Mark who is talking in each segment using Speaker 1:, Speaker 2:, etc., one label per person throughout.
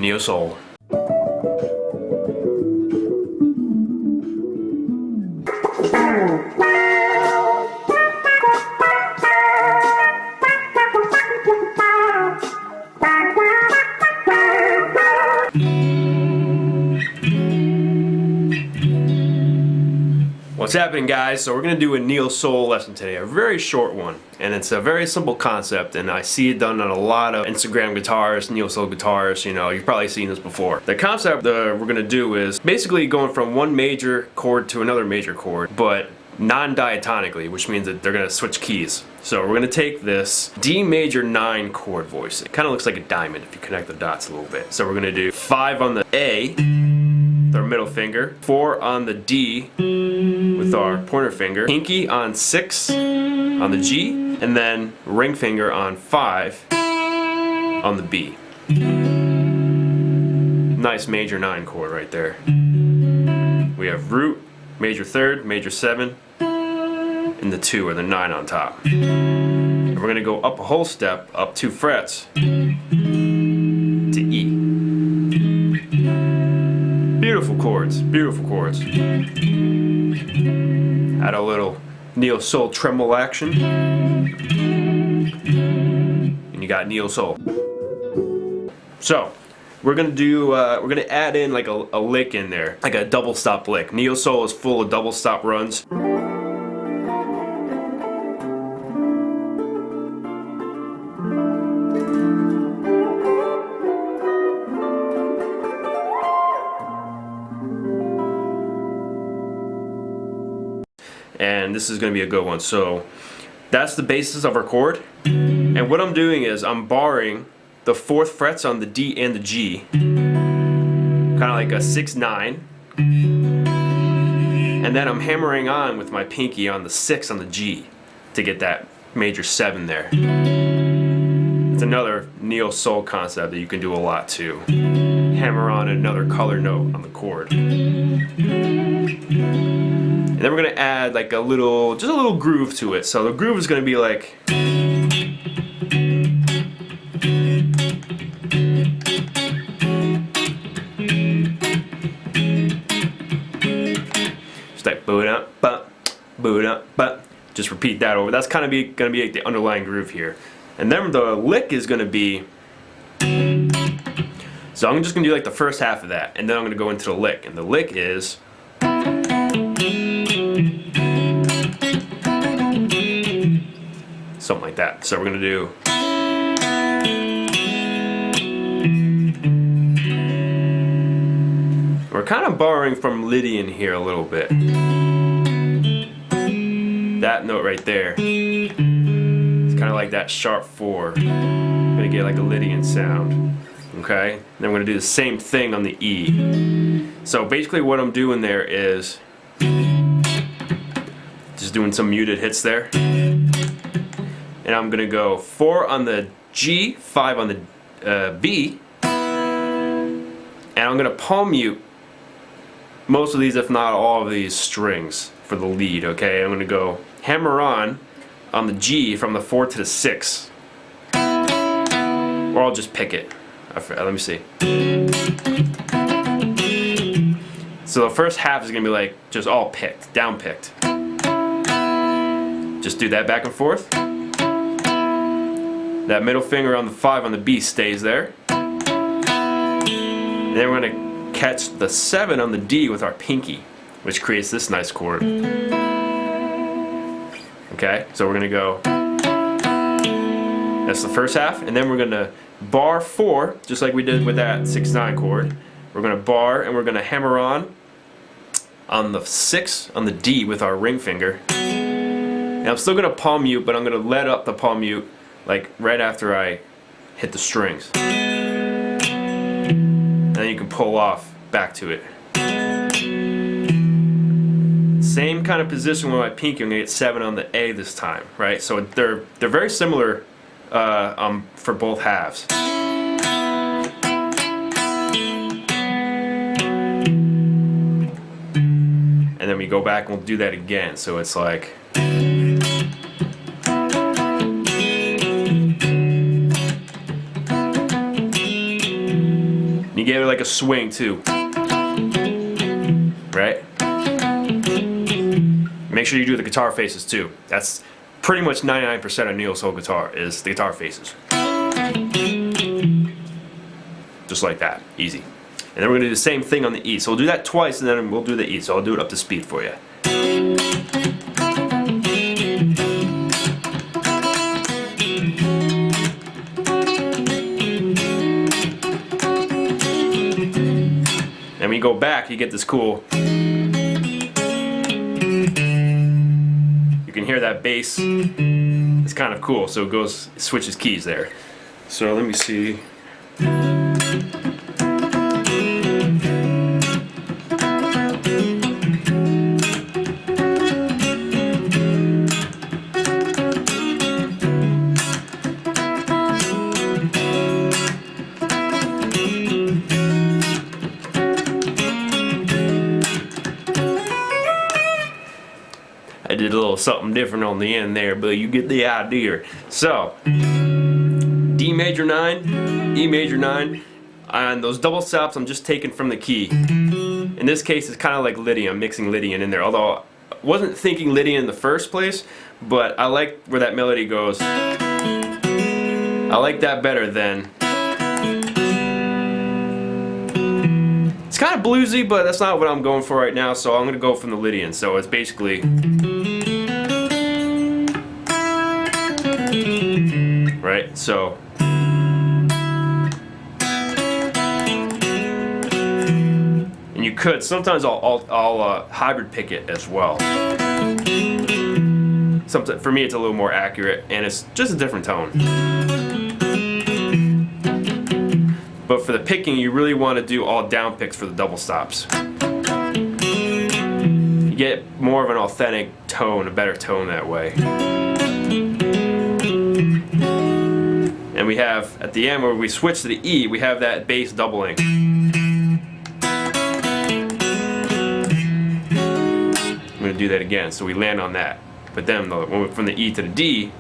Speaker 1: Neosoul. What's happening, guys? So we're going to do a neosoul lesson today, a very short one, and it's a very simple concept, and I see it done on a lot of Instagram guitars, neosoul guitars. You know, you've probably seen this before. The concept that we're going to do is basically going from one major chord to another major chord, but non-diatonically, which means that they're going to switch keys. So we're going to take this D major 9 chord voice. It kind of looks like a diamond if you connect the dots a little bit. So we're going to do 5 on the A with our middle finger, 4 on the D with our pointer finger, pinky on 6 on the G, and then ring finger on 5 on the B. Nice major 9 chord right there. We have root, major 3rd, major 7, and the 2 or the 9 on top. And we're going to go up a whole step, up 2 frets to E. Beautiful chords, beautiful chords. Add a little neosoul tremolo action, and you got neosoul. So we're gonna do, we're gonna add in like a lick in there, like a double stop lick. Neosoul is full of double stop runs. And this is going to be a good one. So that's the basis of our chord. And what I'm doing is I'm barring the 4th frets on the D and the G, kind of like a 6-9. And then I'm hammering on with my pinky on the 6 on the G to get that major 7 there. It's another neosoul concept that you can do a lot too. Hammer on another color note on the chord. And then we're going to add like just a little groove to it. So the groove is going to be like, just like boot up, but just repeat that over. That's kind of going to be like the underlying groove here. And then the lick is going to be, so I'm just going to do like the first half of that, and then I'm going to go into the lick. And the lick is, something like that. So we're going to do, we're kind of borrowing from Lydian here a little bit. That note right there, it's kind of like that sharp 4. I'm going to get like a Lydian sound. Okay? And then we're going to do the same thing on the E. So basically what I'm doing there is just doing some muted hits there. And I'm going to go 4 on the G, 5 on the B, and I'm going to palm mute most of these, if not all of these strings for the lead, okay? I'm going to go hammer on the G from the 4 to the 6, or I'll just pick it. Let me see. So the first half is going to be like just all picked, down picked. Just do that back and forth. That middle finger on the 5 on the B stays there. And then we're going to catch the 7 on the D with our pinky, which creates this nice chord. Okay, so we're going to go, that's the first half, and then we're going to bar 4, just like we did with that 6-9 chord. We're going to bar, and we're going to hammer on the 6 on the D with our ring finger. And I'm still going to palm mute, but I'm going to let up the palm mute like right after I hit the strings. And then you can pull off back to it. Same kind of position with my pinky. I'm going to get 7 on the A this time, right? So they're very similar for both halves. And then we go back and we'll do that again. So it's like, You gave it like a swing too. Right? Make sure you do the guitar faces too. That's pretty much 99% of neo-soul guitar is the guitar faces. Just like that, easy. And then we're going to do the same thing on the E. So we'll do that twice and then we'll do the E. So I'll do it up to speed for you. And when you go back, you get this cool. You can hear that bass. It's kind of cool. So it switches keys there. So let me see. I did a little something different on the end there, but you get the idea. So, D major 9, E major 9, and those double stops I'm just taking from the key. In this case, it's kind of like Lydian. I'm mixing Lydian in there, although I wasn't thinking Lydian in the first place, but I like where that melody goes. I like that better than... It's kind of bluesy, but that's not what I'm going for right now, so I'm going to go from the Lydian. So it's basically... Right, so... And you could, sometimes I'll hybrid pick it as well. Sometimes, for me it's a little more accurate, and it's just a different tone. But for the picking, you really want to do all down picks for the double stops. You get more of an authentic tone, a better tone that way. And we have, at the end where we switch to the E, we have that bass doubling. I'm going to do that again, so we land on that. But then from the E to the D,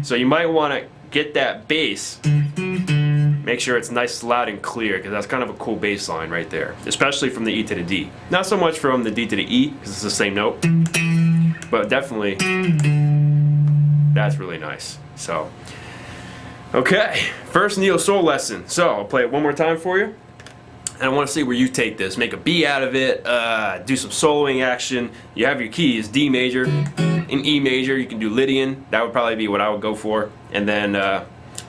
Speaker 1: so you might want to get that bass, make sure it's nice, loud, and clear, because that's kind of a cool bass line right there, especially from the E to the D. Not so much from the D to the E, because it's the same note, but definitely that's really nice. So, okay, first neo-soul lesson. So I'll play it one more time for you, and I want to see where you take this. Make a B out of it, do some soloing action. You have your keys, D major, in E major, you can do Lydian. That would probably be what I would go for. And then,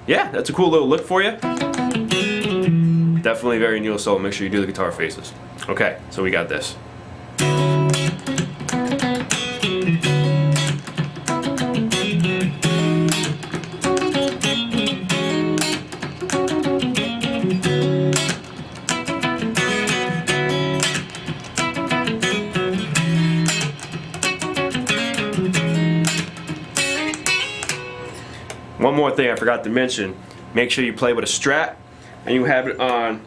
Speaker 1: yeah, that's a cool little look for you. Definitely very neo-soul. Make sure you do the guitar faces. Okay, so we got this. One more thing I forgot to mention, make sure you play with a Strat and you have it on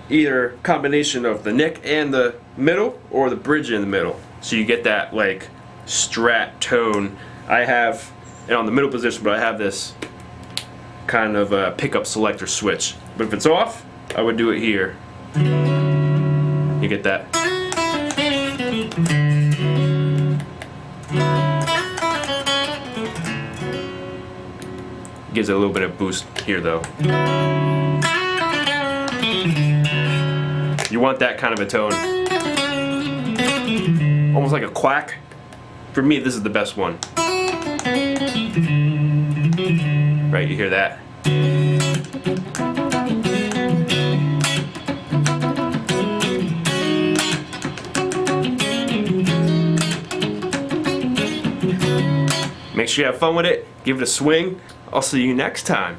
Speaker 1: either combination of the neck and the middle or the bridge in the middle, so you get that like Strat tone. I have it on the middle position, but I have this kind of a pickup selector switch, but if it's off I would do it here. You get that. Gives it a little bit of boost here though. You want that kind of a tone. Almost like a quack. For me, this is the best one. Right, you hear that? Make sure you have fun with it. Give it a swing. I'll see you next time.